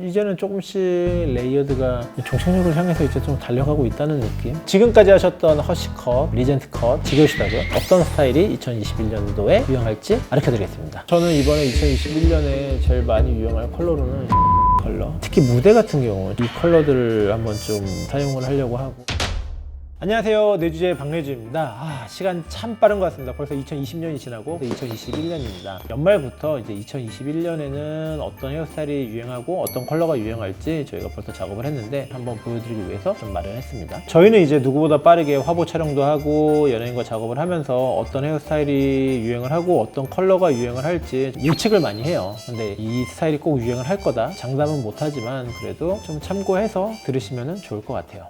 이제는 조금씩 레이어드가 종착역을 향해서 이제 좀 달려가고 있다는 느낌. 지금까지 하셨던 허쉬컷, 리젠트 컷, 지겨우시다고요? 어떤 스타일이 2021년도에 유행할지 알려드리겠습니다. 저는 이번에 2021년에 제일 많이 유행할 컬러로는 컬러, 특히 무대 같은 경우 이 컬러들을 한번 좀 사용을 하려고 하고. 안녕하세요, 내주제 박내주입니다. 시간 참 빠른 것 같습니다. 벌써 2020년이 지나고 2021년입니다. 연말부터 이제 2021년에는 어떤 헤어스타일이 유행하고 어떤 컬러가 유행할지 저희가 벌써 작업을 했는데 한번 보여드리기 위해서 좀 마련했습니다. 저희는 이제 누구보다 빠르게 화보 촬영도 하고 연예인과 작업을 하면서 어떤 헤어스타일이 유행을 하고 어떤 컬러가 유행을 할지 예측을 많이 해요. 근데 이 스타일이 꼭 유행을 할 거다 장담은 못하지만 그래도 좀 참고해서 들으시면 좋을 것 같아요.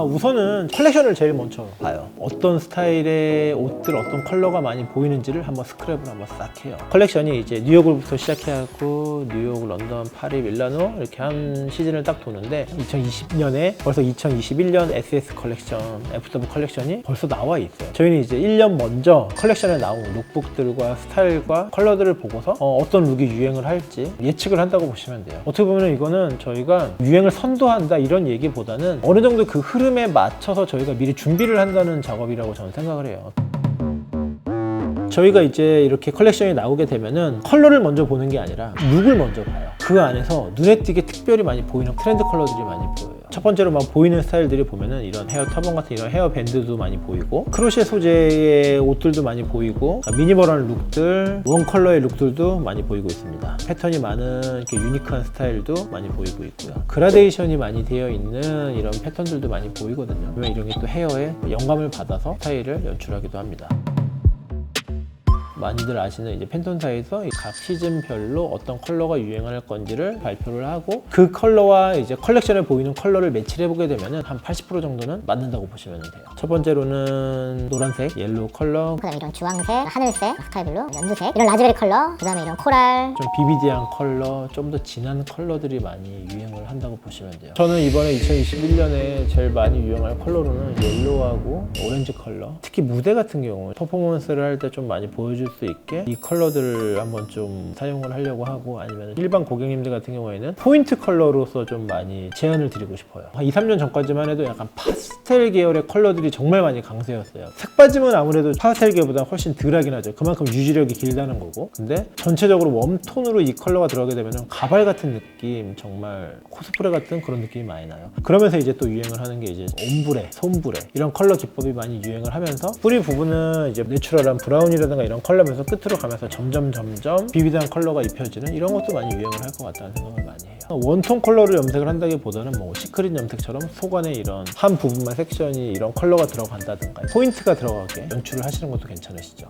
우선은 컬렉션을 제일 먼저 봐요. 어떤 스타일의 옷들, 어떤 컬러가 많이 보이는지를 한번 스크랩을 한번 싹 해요. 컬렉션이 이제 뉴욕부터 시작해갖고 뉴욕, 런던, 파리, 밀라노 이렇게 한 시즌을 딱 도는데 2020년에 벌써 2021년 SS 컬렉션, FW 컬렉션이 벌써 나와 있어요. 저희는 이제 1년 먼저 컬렉션에 나온 룩북들과 스타일과 컬러들을 보고서 어떤 룩이 유행을 할지 예측을 한다고 보시면 돼요. 어떻게 보면 이거는 저희가 유행을 선도한다 이런 얘기보다는 어느 정도 그 흐름에 맞춰서 저희가 미리 준비를 한다는 작업이라고 저는 생각을 해요. 저희가 이제 이렇게 컬렉션이 나오게 되면은 컬러를 먼저 보는 게 아니라 룩을 먼저 봐요. 그 안에서 눈에 띄게 특별히 많이 보이는 트렌드 컬러들이 많이 보여요. 첫 번째로 막 보이는 스타일들이 보면은 이런 헤어 터번 같은 이런 헤어 밴드도 많이 보이고 크로셰 소재의 옷들도 많이 보이고 미니멀한 룩들, 원 컬러의 룩들도 많이 보이고 있습니다. 패턴이 많은 이렇게 유니크한 스타일도 많이 보이고 있고요. 그라데이션이 많이 되어 있는 이런 패턴들도 많이 보이거든요. 그러면 이런 게 또 헤어에 영감을 받아서 스타일을 연출하기도 합니다. 많이들 아시는 이제 팬톤사에서 각 시즌별로 어떤 컬러가 유행할 건지를 발표를 하고 그 컬러와 이제 컬렉션에 보이는 컬러를 매치를 해보게 되면은 한 80% 정도는 맞는다고 보시면 돼요. 첫 번째로는 노란색, 옐로우 컬러, 그다음에 이런 주황색, 하늘색, 스카이블루, 연두색, 이런 라즈베리 컬러, 그다음에 이런 코랄, 좀 비비디한 컬러, 좀 더 진한 컬러들이 많이 유행을 한다고 보시면 돼요. 저는 이번에 2021년에 제일 많이 유행할 컬러로는 옐로우하고 오렌지 컬러, 특히 무대 같은 경우 퍼포먼스를 할 때 좀 많이 보여줄 수 있게 이 컬러들을 한번 좀 사용을 하려고 하고 아니면 일반 고객님들 같은 경우에는 포인트 컬러로서 좀 많이 제안을 드리고 싶어요. 한 2, 3년 전까지만 해도 약간 파스텔 계열의 컬러들이 정말 많이 강세였어요. 색빠짐은 아무래도 파스텔 계열보다 훨씬 덜하긴 하죠. 그만큼 유지력이 길다는 거고. 근데 전체적으로 웜톤으로 이 컬러가 들어가게 되면 가발 같은 느낌, 정말 코스프레 같은 그런 느낌이 많이 나요. 그러면서 이제 또 유행을 하는 게 이제 옴브레, 솜브레 이런 컬러 기법이 많이 유행을 하면서 뿌리 부분은 이제 내추럴한 브라운이라든가 이런 컬러면서 끝으로 가면서 점점 비비드한 컬러가 입혀지는 이런 것도 많이 유행을 할 것 같다는 생각을 많이 해요. 원톤 컬러를 염색을 한다기보다는 뭐 시크릿 염색처럼 속안에 이런 한 부분만 섹션이 이런 컬러가 들어간다든가 포인트가 들어가게 연출을 하시는 것도 괜찮으시죠.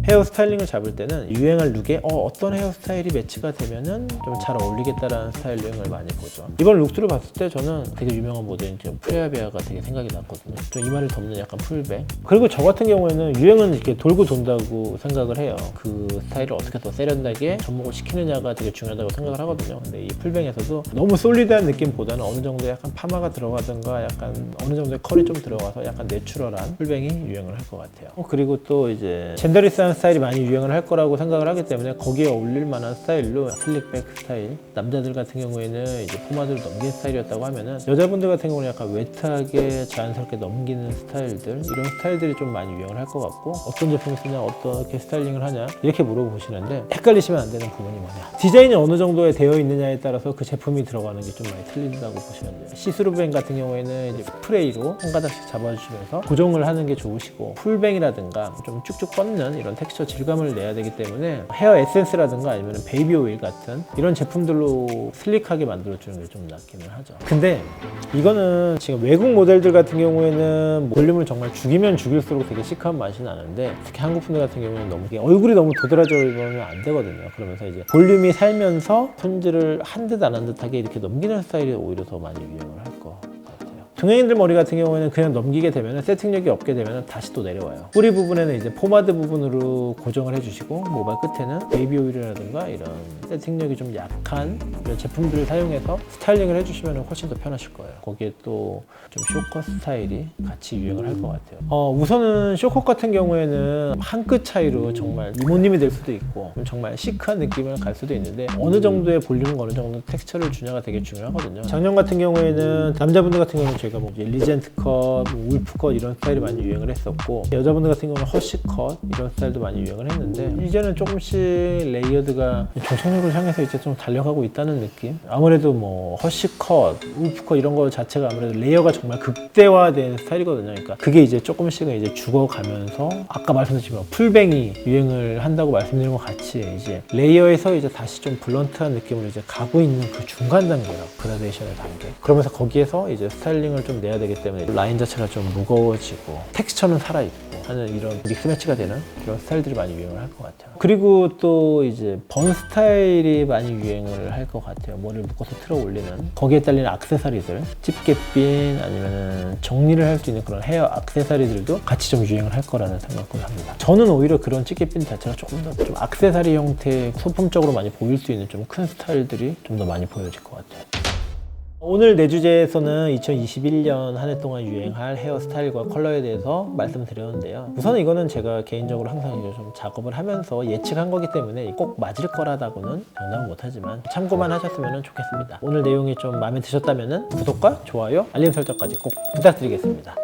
헤어 스타일링을 잡을 때는 유행할 룩에 어떤 헤어스타일이 매치가 되면은 좀 잘 어울리겠다라는 스타일링을 많이 보죠. 이번 룩들을 봤을 때 저는 되게 유명한 모델인 프레아베아가 되게 생각이 났거든요. 좀 이마를 덮는 약간 풀백. 그리고 저 같은 경우에는 유행은 이렇게 돌고 돈다고 생각을 해요. 그 스타일을 어떻게 더 세련되게 접목을 시키느냐가 되게 중요하다고 생각을 하거든요. 근데 이 풀백에서도 너무 솔리드한 느낌보다는 어느 정도 약간 파마가 들어가든가 약간 어느 정도의 컬이 좀 들어가서 약간 내추럴한 풀백이 유행을 할 것 같아요. 그리고 또 이제 젠더리스한 스타일이 많이 유행을 할 거라고 생각을 하기 때문에 거기에 어울릴 만한 스타일로 슬릭백 스타일, 남자들 같은 경우에는 이제 포마드를 넘긴 스타일이었다고 하면은 여자분들 같은 경우는 약간 웨트하게 자연스럽게 넘기는 스타일들, 이런 스타일들이 좀 많이 유행을 할 것 같고 어떤 제품을 쓰냐, 어떻게 스타일링을 하냐 이렇게 물어보시는데 헷갈리시면 안 되는 부분이 뭐냐, 디자인이 어느 정도에 되어 있느냐에 따라서 그 제품이 들어가는 게 좀 많이 틀린다고 보시면 돼요. 시스루뱅 같은 경우에는 이제 스프레이로 한 가닥씩 잡아주시면서 고정을 하는 게 좋으시고, 풀뱅이라든가 좀 쭉쭉 뻗는 이런 텍스처 질감을 내야 되기 때문에 헤어 에센스라든가 아니면 베이비 오일 같은 이런 제품들로 슬릭하게 만들어주는 게 좀 낫기는 하죠. 근데 이거는 지금 외국 모델들 같은 경우에는 볼륨을 정말 죽이면 죽일수록 되게 시크한 맛이 나는데 특히 한국 분들 같은 경우는 너무 얼굴이 너무 도드라져 있으면 안 되거든요. 그러면서 이제 볼륨이 살면서 손질을 한 듯 안 한 듯하게 이렇게 넘기는 스타일이 오히려 더 많이 유행을 할 것 같아요. 동양인들 머리 같은 경우에는 그냥 넘기게 되면 세팅력이 없게 되면 다시 또 내려와요. 뿌리 부분에는 이제 포마드 부분으로 고정을 해주시고 모발 끝에는 베이비 오일이라든가 이런 세팅력이 좀 약한 이런 제품들을 사용해서 스타일링을 해주시면 훨씬 더 편하실 거예요. 거기에 또 좀 쇼컷 스타일이 같이 유행을 할 것 같아요. 우선은 쇼컷 같은 경우에는 한 끗 차이로 정말 이모님이 될 수도 있고 정말 시크한 느낌을 갈 수도 있는데 어느 정도의 볼륨과 어느 정도 텍스처를 주냐가 되게 중요하거든요. 작년 같은 경우에는 남자분들 같은 경우는 저희가 뭐 리젠트 컷, 울프 컷 이런 스타일이 많이 유행을 했었고 여자분들 같은 경우는 허쉬 컷 이런 스타일도 많이 유행을 했는데 이제는 조금씩 레이어드가 정석력을 향해서 이제 좀 달려가고 있다는 느낌. 아무래도 뭐 허쉬 컷, 울프 컷 이런 거 자체가 아무래도 레이어가 정말 극대화된 스타일이거든요. 그러니까 그게 이제 조금씩은 이제 죽어가면서 아까 말씀드렸지만 풀뱅이 유행을 한다고 말씀드린 것 같이 이제 레이어에서 이제 다시 좀 블런트한 느낌으로 이제 가고 있는 그 중간 단계요. 그라데이션의 단계. 그러면서 거기에서 이제 스타일링을 좀 내야 되기 때문에 라인 자체가 좀 무거워지고 텍스처는 살아있고 하는 이런 믹스 매치가 되는 그런 스타일들이 많이 유행을 할 것 같아요. 그리고 또 이제 번 스타일이 많이 유행을 할 것 같아요. 머리를 묶어서 틀어 올리는 거기에 딸리는 액세서리들, 집게핀 아니면 정리를 할 수 있는 그런 헤어 액세서리들도 같이 좀 유행을 할 거라는 생각을 합니다. 저는 오히려 그런 집게핀 자체가 조금 더 좀 액세서리 형태의 소품적으로 많이 보일 수 있는 좀 큰 스타일들이 좀 더 많이 보여질 것 같아요. 오늘 내 주제에서는 2021년 한 해 동안 유행할 헤어스타일과 컬러에 대해서 말씀드렸는데요. 우선은 이거는 제가 개인적으로 항상 이제 좀 작업을 하면서 예측한 거기 때문에 꼭 맞을 거라다고는 장담은 못하지만 참고만 하셨으면 좋겠습니다. 오늘 내용이 좀 마음에 드셨다면 구독과 좋아요, 알림 설정까지 꼭 부탁드리겠습니다.